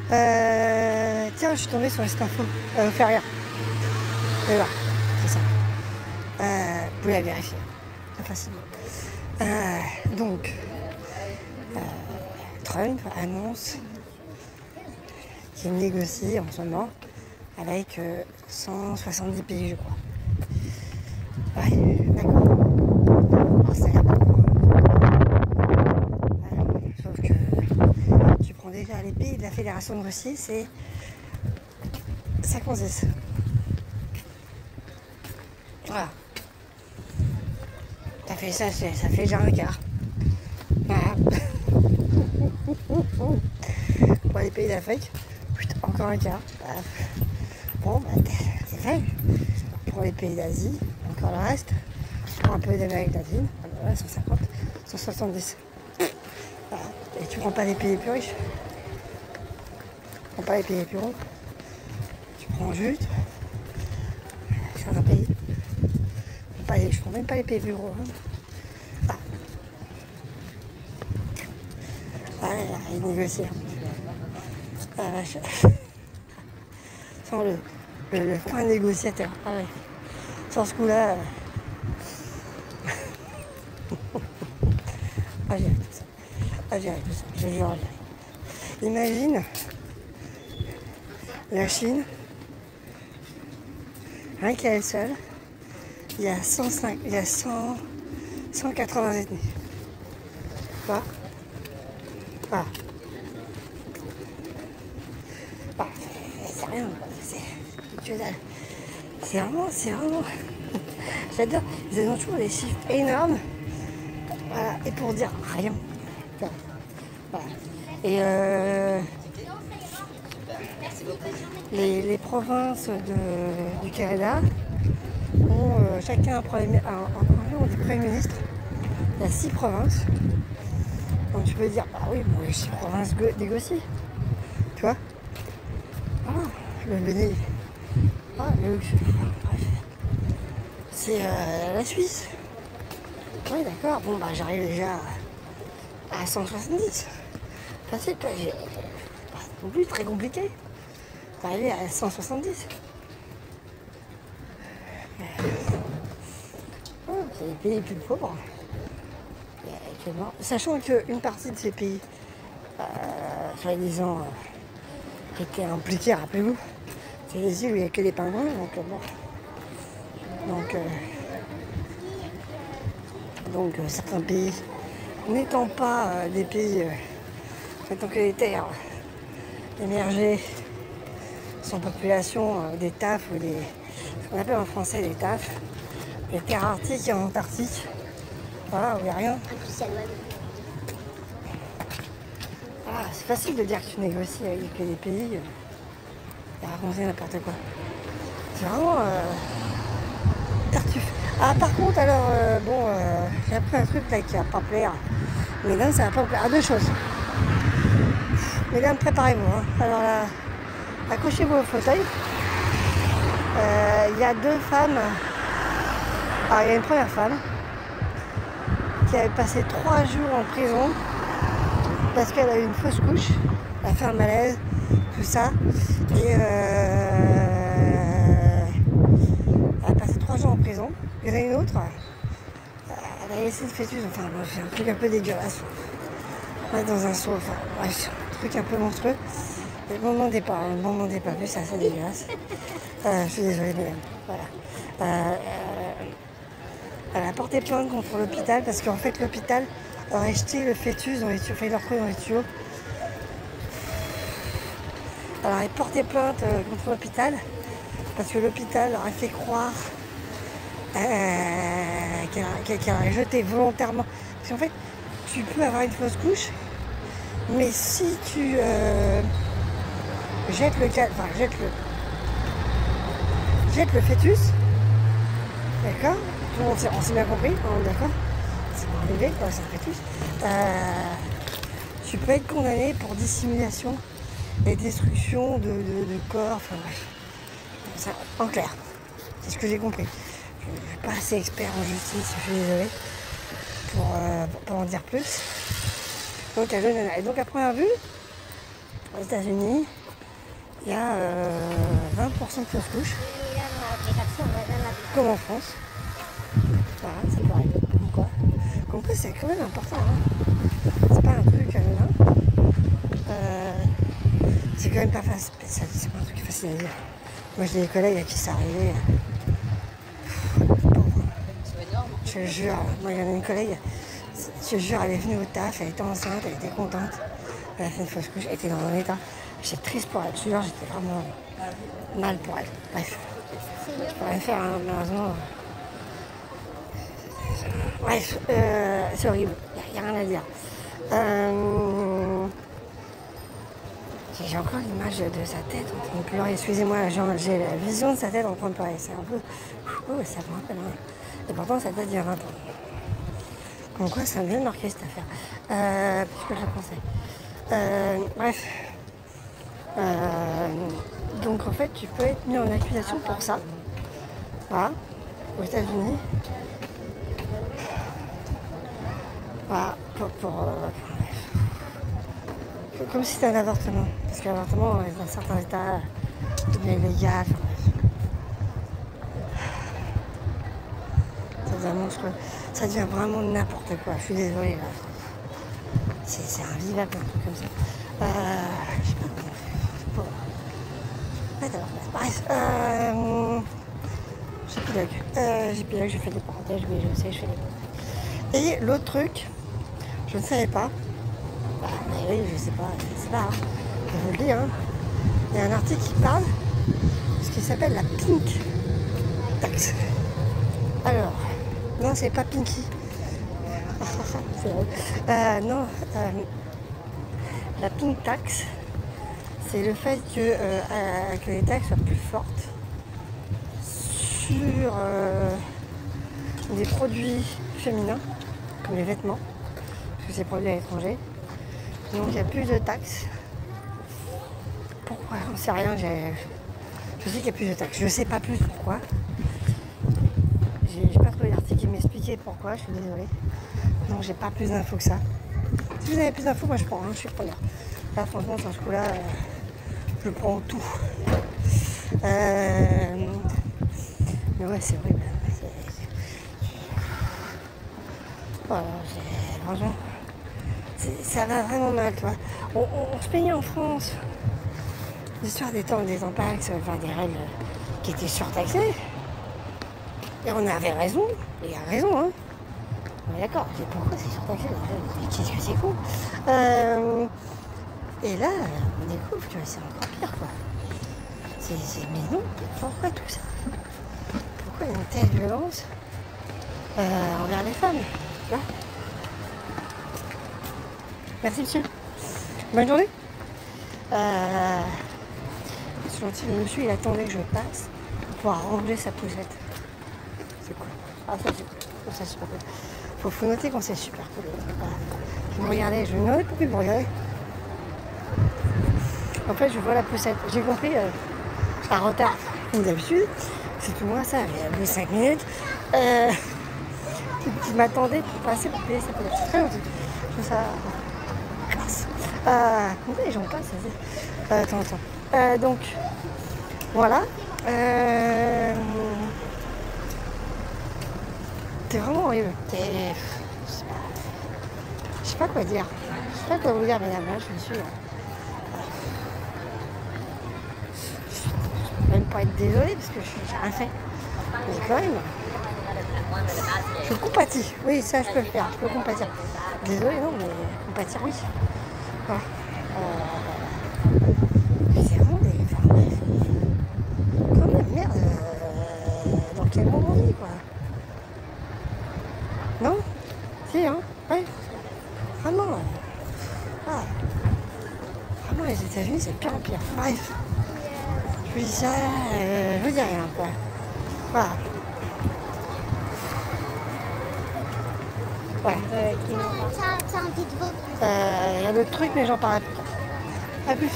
Tiens, je suis tombée sur cette info. Fais rien. Et voilà, c'est ça. Vous pouvez la vérifier facilement. Donc, Trump annonce qu'il négocie en ce moment avec 170 pays, je crois. Ouais, d'accord. Alors, ça a l'air beaucoup. Sauf que tu prends déjà les pays de la Fédération de Russie, c'est 56. Voilà. Ça fait déjà un quart. Voilà. Pour les pays d'Afrique, encore un quart. Bon, c'est fait. Pour les pays d'Asie, encore le reste. Pour un peu d'Amérique latine, 150, 170. Voilà. Et tu prends pas les pays les plus riches. Tu prends pas les pays les plus gros. Tu prends juste certains pays. Je prends même pas les pays plus gros. Hein. Il négocie. Sans le point négociateur. Ah ouais. Sans ce coup-là. J'y arrive tout ça. J'y arrive tout ça. Je jure, j'y arrive. Imagine la Chine, rien qu'à elle seule, il y a 180 ethnies. Voilà. Voilà. C'est rien, c'est que dalle. C'est vraiment. J'adore. Ils ont toujours des chiffres énormes. Voilà. Et pour dire rien. Voilà. Et les provinces du Canada ont chacun un premier ministre. Il y a 6 provinces. Donc tu peux dire, bah oui, bon, les 6 provinces négocient. Tu vois? Le Bénin. C'est la Suisse. Oui, d'accord. Bon, bah j'arrive déjà à 170. Facile, pas non plus très compliqué. D'arriver à 170. C'est les pays les plus pauvres. Sachant qu'une partie de ces pays, soi-disant, étaient impliqués, rappelez-vous, c'est les îles où il n'y a que des pingouins, donc bon. Donc certains pays, n'étant pas des pays, n'étant que des terres émergées, sans population, des tafs ou ce qu'on appelle en français des tafs, des terres arctiques et antarctiques, voilà, où il n'y a rien. C'est facile de dire que tu négocies avec des pays et raconter n'importe quoi. C'est vraiment tartuffe. Ah, par contre, alors, j'ai appris un truc là qui va pas plaire. Mesdames, ça va pas plaire. 2 choses. Mesdames, préparez-vous. Hein. Alors là, accrochez-vous au fauteuil. Il y a 2 femmes. Alors, il y a une première femme qui avait passé 3 jours en prison parce qu'elle a eu une fausse couche, elle a fait un malaise, tout ça, et elle a passé 3 jours en prison. Il y en a une autre, elle a laissé le fœtus, enfin bon, c'est un truc un peu dégueulasse, dans un seau, enfin bref, un truc un peu monstrueux. Et ne m'en demandez pas, plus, c'est assez dégueulasse. Je suis désolée, mais voilà. Elle a porté plainte contre l'hôpital parce qu'en fait l'hôpital aurait jeté le fœtus dans les tuyaux, fait leur trou dans les tuyaux. Elle aurait porté plainte contre l'hôpital parce que l'hôpital aurait fait croire qu'elle aurait jeté volontairement. Parce qu'en fait, tu peux avoir une fausse couche, mais si tu jettes le fœtus, d'accord? On s'est bien compris, d'accord? C'est pas un bébé, c'est un fœtus. Tu peux être condamné pour dissimulation et destruction de corps, enfin bref. Ça, en clair, c'est ce que j'ai compris. Je ne suis pas assez expert en justice, je suis désolée, pour en dire plus. Donc la jeune nana. Et donc à première vue, Aux États-Unis, il y a 20% de fausses couches, comme en France. Voilà, ça peut arriver. Comme quoi, c'est quand même important. Hein. C'est pas un truc là. C'est quand même pas facile. C'est pas un truc facile à dire. Moi, j'ai des collègues à qui c'est arrivé. Je te jure, moi, il y en a une collègue. Je te jure, elle est venue au taf, elle était enceinte, elle était contente. Elle a fait une fausse couche, elle était dans un état. J'étais triste pour elle. Je te jure, j'étais vraiment mal pour elle. Bref, je peux rien faire, hein, malheureusement. Bref, c'est horrible, il n'y a rien à dire. J'ai encore l'image de sa tête en train de pleurer. Excusez-moi, j'ai la vision de sa tête en train de pleurer. C'est un peu... ça me rappelle. Hein. Et pourtant, ça date d'il y a 20 ans. Comme quoi, ça me vient de marquer cette affaire. Puisque je la pensais. Bref. Donc, en fait, tu peux être mis en accusation pour ça. Voilà. Aux États-Unis. Voilà. Comme si c'était un avortement. Parce que l'avortement, dans certains états, il est illégal. Ça devient vraiment n'importe quoi. Je suis désolée là. C'est invivable un truc comme ça. Je sais pas comment. Bref. J'épilogue, je fais des parenthèses, oui, je sais, je fais des... Et l'autre truc, je ne savais pas. Mais oui, je sais pas, c'est pas. Je vous le dis, hein. Il y a un article qui parle de ce qui s'appelle la pink tax. Alors, non, c'est pas Pinky. C'est vrai. Non, la pink tax, c'est le fait que les taxes soient plus fortes sur des produits féminins, comme les vêtements, parce que c'est produit à l'étranger. Donc il y a plus de taxes. Pourquoi? J'en sais rien. Je sais qu'il y a plus de taxes. Je sais pas plus pourquoi. J'ai pas trouvé l'article qui m'expliquait pourquoi, je suis désolée. Donc j'ai pas plus d'infos que ça. Si vous avez plus d'infos, moi je prends, hein, je suis preneur. Là franchement sur ce coup-là, je prends tout. Mais ouais, c'est horrible. Voilà, franchement, ça va vraiment mal, toi. On se plaignait en France. L'histoire des taxes, enfin des règles qui étaient surtaxées. Et on avait raison, il a raison, hein. Mais d'accord, pourquoi c'est surtaxé? Mais qu'est-ce que c'est con. Et là, on découvre que c'est encore pire, quoi. Mais non, pourquoi tout ça? Pourquoi une telle violence envers les femmes, tu vois? Merci, monsieur. Bonne journée. Le monsieur, il attendait que je passe pour pouvoir ranger sa poussette. C'est cool. Ah, ça, c'est cool. Ça, c'est super cool. Faut noter quand c'est super cool. Voilà. Je me regardais, je me demandais pourquoi il me regardait. En fait, je vois la poussette. J'ai compris, en retard, comme d'habitude. C'est tout moi, ça. J'avais 5 minutes. Qui m'attendait pour passer pour payer sa poussette. C'est très gentil. Je trouve ça classe. Les gens passent. Attends. Donc, voilà. C'est vraiment horrible. Je sais pas quoi dire. Je sais pas quoi vous dire, mesdames. Là, je me suis... Je peux même pas être désolée parce que j'ai rien fait. Mais quand même... Je compatis. Oui, ça, je peux le faire. Je peux compatir. Désolée, non, mais compatir, oui. Voilà. C'est vraiment des... Quand même, merde. Dans quel moment on vit, quoi. Non? Si, hein? Ouais. Vraiment. Vraiment, les États-Unis, c'est pire en pire. Bref. Je vous dis ça, je vous dis rien, quoi. Voilà. Ouais. Il y a d'autres trucs, mais j'en parlerai plus. À plus.